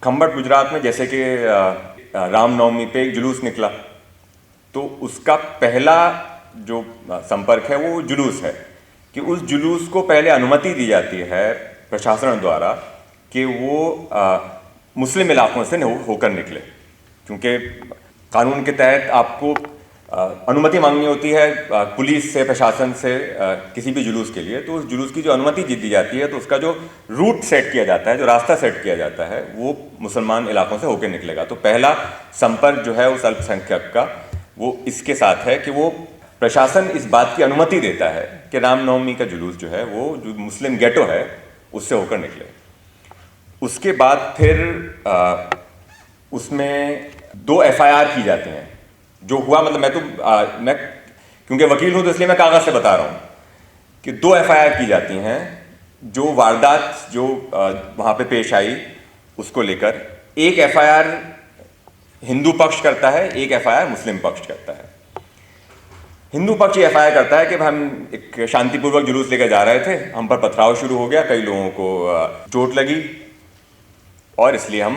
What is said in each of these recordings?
खम्बट गुजरात में जैसे कि रामनवमी पे एक जुलूस निकला, तो उसका पहला जो संपर्क है वो जुलूस है कि उस जुलूस को पहले अनुमति दी जाती है प्रशासन द्वारा कि वो मुस्लिम इलाकों से होकर निकले, क्योंकि कानून के तहत आपको अनुमति मांगनी होती है पुलिस से, प्रशासन से किसी भी जुलूस के लिए। तो उस जुलूस की जो अनुमति दी जाती है तो उसका जो रूट सेट किया जाता है, जो रास्ता सेट किया जाता है, वो मुसलमान इलाकों से होकर निकलेगा। तो पहला संपर्क जो है उस अल्पसंख्यक का वो इसके साथ है कि वो प्रशासन इस बात की अनुमति देता है कि रामनवमी का जुलूस जो है वो जो मुस्लिम गेटो है उससे होकर निकले। उसके बाद फिर उसमें 2 FIR की जाती हैं। जो हुआ, मतलब मैं क्योंकि वकील हूं तो इसलिए मैं कागज से बता रहा हूं कि 2 FIR की जाती हैं जो वारदात जो वहां पे पेश आई उसको लेकर। एक FIR हिंदू पक्ष करता है, एक FIR मुस्लिम पक्ष करता है। हिंदू पक्ष ये FIR करता है कि हम एक शांतिपूर्वक जुलूस लेकर जा रहे थे, हम पर पथराव शुरू हो गया, कई लोगों को चोट लगी और इसलिए हम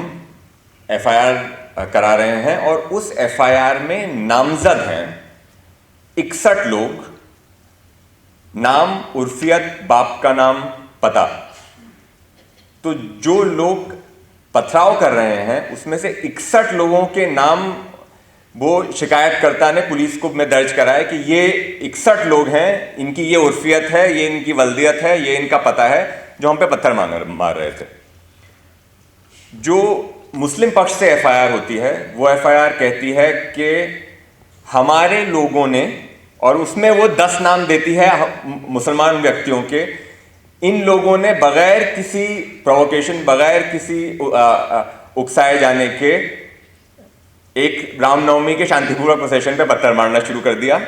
FIR करा रहे हैं। और उस FIR में नामजद हैं 61 लोग, नाम, उर्फियत, बाप का नाम, पता। तो जो लोग पथराव कर रहे हैं उसमें से 61 लोगों के नाम वो शिकायतकर्ता ने पुलिस को में दर्ज कराया कि ये 61 लोग हैं, इनकी ये उर्फियत है, ये इनकी वल्दियत है, ये इनका पता है, जो हम पे पत्थर मार रहे थे। जो मुस्लिम पक्ष से FIR होती है वो FIR कहती है कि हमारे लोगों ने, और उसमें वो 10 नाम देती है मुसलमान व्यक्तियों के, इन लोगों ने बगैर किसी प्रोवोकेशन, बगैर किसी उकसाए जाने के एक रामनवमी के शांतिपूर्वक प्रोसेशन पे पत्थर मारना शुरू कर दिया,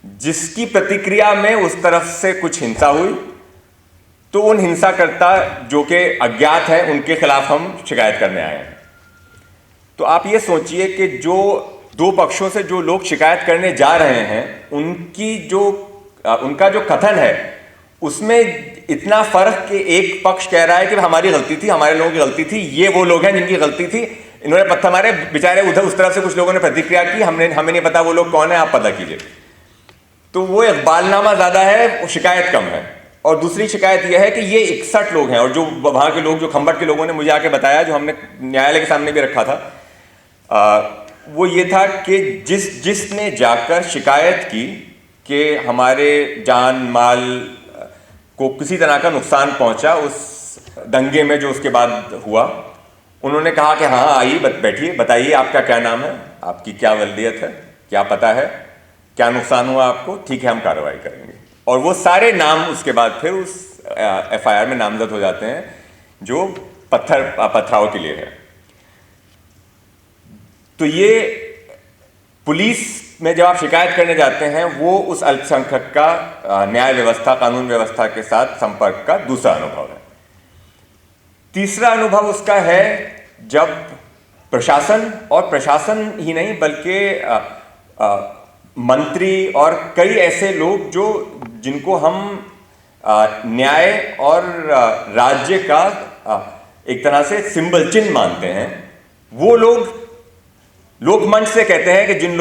जिसकी प्रतिक्रिया में उस तरफ से कुछ हिंसा हुई। तो उन हिंसाकर्ता जो कि अज्ञात है उनके खिलाफ हम शिकायत करने आए हैं। तो आप ये सोचिए कि जो 2 पक्षों से जो लोग शिकायत करने जा रहे हैं उनका जो कथन है उसमें इतना फर्क कि एक पक्ष कह रहा है कि हमारी गलती थी, हमारे लोगों की गलती थी, ये वो लोग हैं जिनकी गलती थी, इन्होंने पत्थर मारे, बेचारे उधर उस तरफ से कुछ लोगों ने प्रतिक्रिया की, हमें नहीं पता वो लोग कौन है, आप पता कीजिए। तो वो इकबालनामा ज्यादा है, शिकायत कम है। और दूसरी शिकायत यह है कि ये 61 लोग हैं, और जो वहां के लोग, जो खम्बट के लोगों ने मुझे आके बताया, जो हमने न्यायालय के सामने भी रखा था, वो ये था कि जिसने जाकर शिकायत की कि हमारे जान माल को किसी तरह का नुकसान पहुंचा उस दंगे में जो उसके बाद हुआ, उन्होंने कहा कि हाँ आइए, बैठिए, बताइए आपका क्या नाम है, आपकी क्या वल्दियत है, क्या पता है, क्या नुकसान हुआ आपको, ठीक है हम कार्रवाई करेंगे। और वो सारे नाम उसके बाद फिर उस FIR में नामजद हो जाते हैं जो पथराव के लिए है। तो ये पुलिस में जब आप शिकायत करने जाते हैं, वो उस अल्पसंख्यक का न्याय व्यवस्था, कानून व्यवस्था के साथ संपर्क का दूसरा अनुभव है। तीसरा अनुभव उसका है जब प्रशासन, और प्रशासन ही नहीं बल्कि मंत्री और कई ऐसे लोग जिनको हम न्याय और राज्य का एक तरह से सिंबल, चिन्ह मानते हैं, वो लोग लोकमंच से कहते हैं कि जिन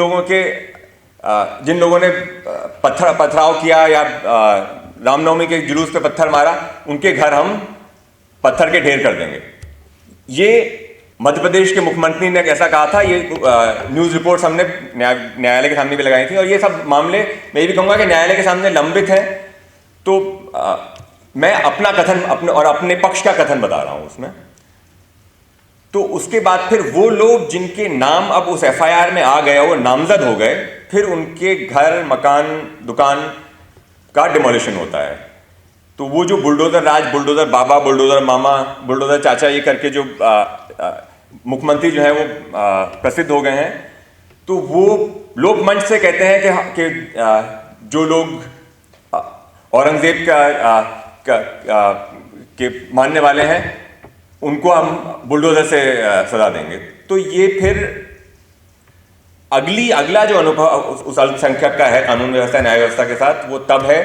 लोगों ने पथराव किया या रामनवमी के जुलूस पे पत्थर मारा, उनके घर हम पत्थर के ढेर कर देंगे। ये मध्य प्रदेश के मुख्यमंत्री ने ऐसा कहा था, ये न्यूज़ रिपोर्ट्स हमने न्यायालय के सामने भी लगाई थी। और ये सब मामले मैं ये भी कहूँगा कि न्यायालय के सामने लंबित हैं। तो मैं अपना कथन अपने पक्ष का कथन बता रहा हूँ उसमें। तो उसके बाद फिर वो लोग जिनके नाम अब उस FIR में आ गए, वो नामजद हो गए, फिर उनके घर, मकान, दुकान का डिमोलिशन होता है। तो वो जो बुलडोजर राज, बुलडोजर बाबा, बुलडोजर मामा, बुलडोजर चाचा, ये करके जो मुख्यमंत्री जो है वो प्रसिद्ध हो गए हैं, तो वो लोकमंच से कहते हैं कि जो लोग औरंगजेब के मानने वाले हैं उनको हम बुलडोजर से सजा देंगे। तो ये फिर अगला जो अनुभव उस अल्पसंख्यक का है कानून व्यवस्था, न्याय व्यवस्था के साथ, वो तब है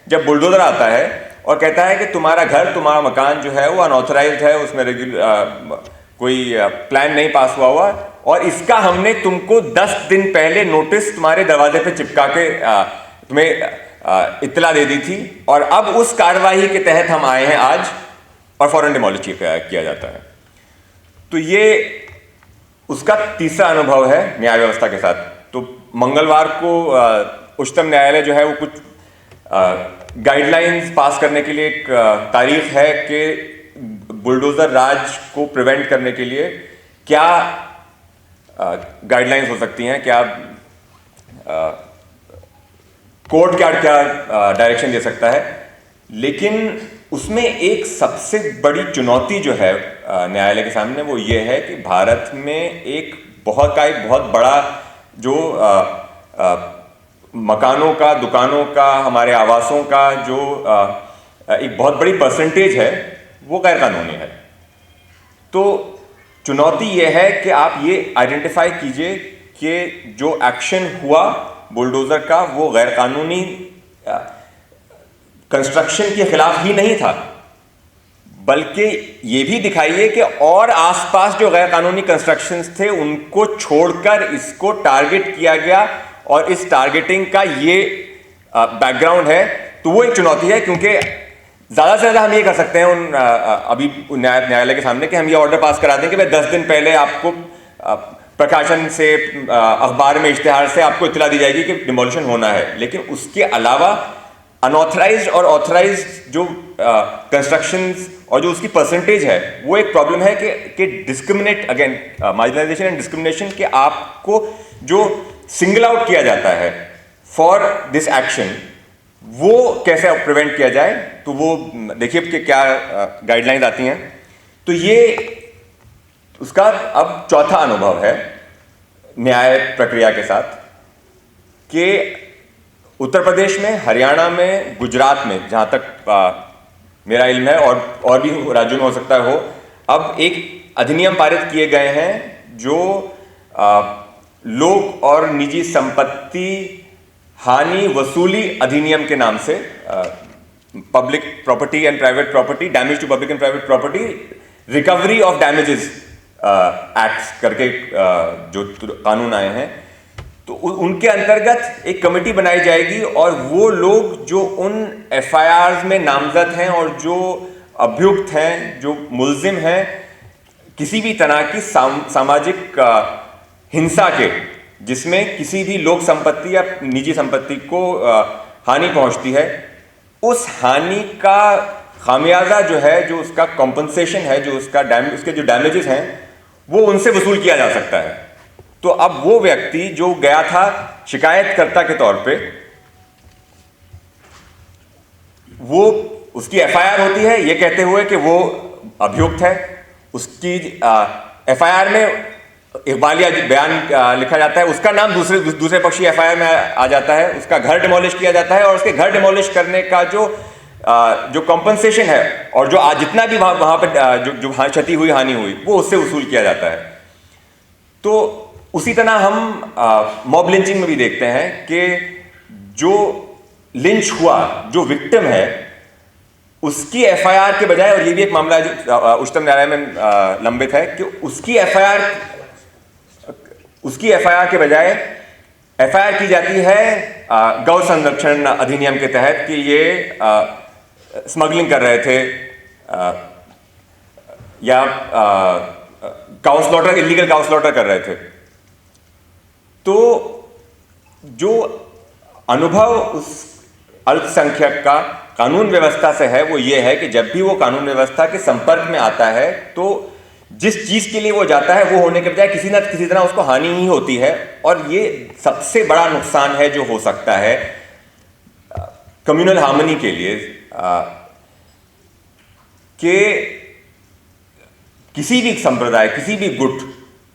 जब बुलडोजर आता है और कहता है कि तुम्हारा घर, तुम्हारा मकान जो है वो अनऑथराइज्ड है, उसमें कोई प्लान नहीं पास हुआ और इसका हमने तुमको 10 दिन पहले नोटिस तुम्हारे दरवाजे पे चिपका के तुम्हें इत्तला दे दी थी, और अब उस कार्यवाही के तहत हम आए हैं आज और फौरन डिमोलिश किया जाता है। तो ये उसका तीसरा अनुभव है न्याय व्यवस्था के साथ। तो मंगलवार को उच्चतम न्यायालय जो है वो कुछ गाइडलाइंस पास करने के लिए एक तारीख है कि बुलडोजर राज को प्रिवेंट करने के लिए क्या गाइडलाइंस हो सकती हैं, क्या कोर्ट क्या क्या डायरेक्शन दे सकता है। लेकिन उसमें एक सबसे बड़ी चुनौती जो है न्यायालय के सामने वो ये है कि भारत में एक बहुत बड़ा जो मकानों का, दुकानों का, हमारे आवासों का जो एक बहुत बड़ी परसेंटेज है वो गैर कानूनी है। तो चुनौती ये है कि आप ये आइडेंटिफाई कीजिए कि जो एक्शन हुआ बुलडोजर का वो गैर कानूनी कंस्ट्रक्शन के खिलाफ ही नहीं था, बल्कि ये भी दिखाइए कि और आसपास जो गैर कानूनी कंस्ट्रक्शंस थे उनको छोड़कर इसको टारगेट किया गया और इस टारगेटिंग का ये बैकग्राउंड है। तो वो एक चुनौती है, क्योंकि ज़्यादा से ज़्यादा हम ये कर सकते हैं अभी न्यायालय के सामने कि हम ये ऑर्डर पास करा दें कि भाई 10 दिन पहले आपको प्रकाशन से, अखबार में इश्तिहार से आपको इत्तला दी जाएगी कि डिमोलिशन होना है। लेकिन उसके अलावा अनऑथराइज्ड और ऑथराइज्ड जो कंस्ट्रक्शंस और जो उसकी परसेंटेज है वो एक प्रॉब्लम है कि discriminate, again marginalisation and discrimination, कि आपको जो सिंगल आउट किया जाता है फॉर दिस एक्शन वो कैसे प्रिवेंट किया जाए। तो वो देखिए कि क्या गाइडलाइंस आती हैं। तो ये उसका अब चौथा अनुभव है न्याय प्रक्रिया के साथ कि उत्तर प्रदेश में, हरियाणा में, गुजरात में, जहाँ तक मेरा इल्म है और भी राज्यों में हो सकता हो, अब एक अधिनियम पारित किए गए हैं जो लोक और निजी संपत्ति हानि वसूली अधिनियम के नाम से, public property and private property, damage to public and private property recovery of damages act करके जो कानून आए हैं। तो उनके अंतर्गत एक कमेटी बनाई जाएगी और वो लोग जो उन एफआईआर्स में नामजद हैं और जो अभियुक्त हैं, जो मुल्जिम हैं किसी भी तरह की सामाजिक हिंसा के, जिसमें किसी भी लोक संपत्ति या निजी संपत्ति को हानि पहुंचती है, उस हानि का खामियाजा जो है, जो उसका कॉम्पनसेशन है, जो उसका उसके जो डैमेजेस हैं वो उनसे वसूल किया जा सकता है। तो अब वो व्यक्ति जो गया था शिकायतकर्ता के तौर पे, वो उसकी एफआईआर होती है ये कहते हुए कि वो अभियुक्त है। उसकी एफआईआर में इकबालिया बयान लिखा जाता है, उसका नाम दूसरे पक्षी एफआईआर में आ जाता है, उसका घर डिमोलिश किया जाता है और उसके घर डिमोलिश करने का जो कॉम्पनसेशन है और जो जितना भी वहां पर जो क्षति हुई, हानि हुई, वो उससे वसूल किया जाता है। तो उसी तरह हम मॉब लिंचिंग में भी देखते हैं कि जो लिंच हुआ, जो विक्टिम है, उसकी एफआईआर के बजाय, और ये भी एक मामला जो उच्चतम न्यायालय में लंबित है, कि उसकी एफआईआर के बजाय एफआईआर की जाती है गौ संरक्षण अधिनियम के तहत कि ये स्मगलिंग कर रहे थे या cow slaughter, illegal cow slaughter कर रहे थे। तो जो अनुभव उस अल्पसंख्यक का कानून व्यवस्था से है वो ये है कि जब भी वो कानून व्यवस्था के संपर्क में आता है तो जिस चीज के लिए वो जाता है वो होने के बजाय किसी न किसी तरह उसको हानि ही होती है। और ये सबसे बड़ा नुकसान है जो हो सकता है कम्युनल हार्मनी के लिए, कि किसी भी संप्रदाय, किसी भी गुट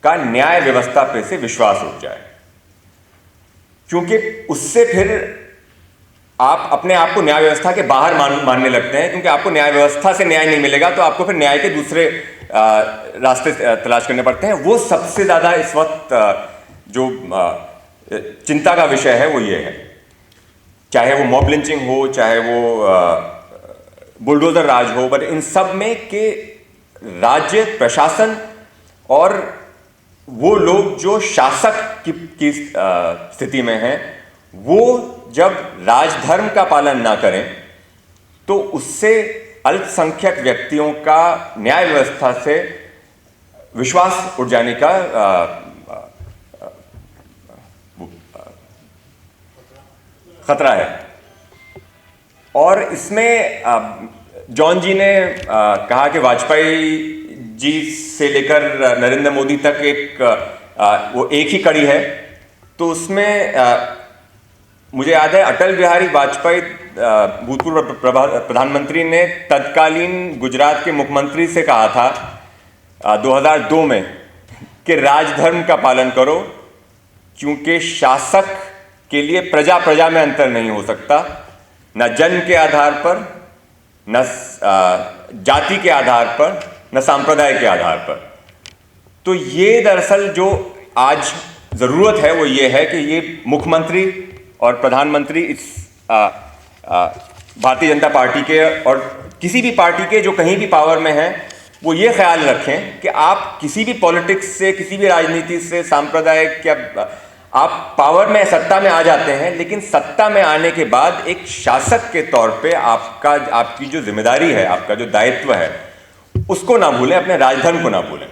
का न्याय व्यवस्था पे से विश्वास उठ जाए, क्योंकि उससे फिर आप अपने आप को न्याय व्यवस्था के बाहर मानने लगते हैं, क्योंकि आपको न्याय व्यवस्था से न्याय नहीं मिलेगा तो आपको फिर न्याय के दूसरे रास्ते तलाश करने पड़ते हैं। वो सबसे ज्यादा इस वक्त जो चिंता का विषय है वो ये है, चाहे वो मॉब लिंचिंग हो, चाहे वो बुलडोजर राज हो, बट इन सब में के राज्य प्रशासन और वो लोग जो शासक की स्थिति में हैं, वो जब राजधर्म का पालन ना करें तो उससे अल्पसंख्यक व्यक्तियों का न्याय व्यवस्था से विश्वास उठ जाने का खतरा है। और इसमें जॉन जी ने कहा कि वाजपेयी जी से लेकर नरेंद्र मोदी तक वो एक ही कड़ी है। तो उसमें मुझे याद है अटल बिहारी वाजपेयी भूतपूर्व प्रधानमंत्री ने तत्कालीन गुजरात के मुख्यमंत्री से कहा था 2002 में कि राजधर्म का पालन करो, क्योंकि शासक के लिए प्रजा प्रजा में अंतर नहीं हो सकता, न जन्म के आधार पर, न जाति के आधार पर, न सांप्रदाय के आधार पर। तो ये दरअसल जो आज ज़रूरत है वो ये है कि ये मुख्यमंत्री और प्रधानमंत्री इस भारतीय जनता पार्टी के और किसी भी पार्टी के जो कहीं भी पावर में हैं, वो ये ख्याल रखें कि आप किसी भी पॉलिटिक्स से, किसी भी राजनीति से, सांप्रदायिक या आप पावर में, सत्ता में आ जाते हैं, लेकिन सत्ता में आने के बाद एक शासक के तौर पे आपकी जो जिम्मेदारी है, आपका जो दायित्व है, उसको ना भूलें, अपने राजधर्म को ना भूलें।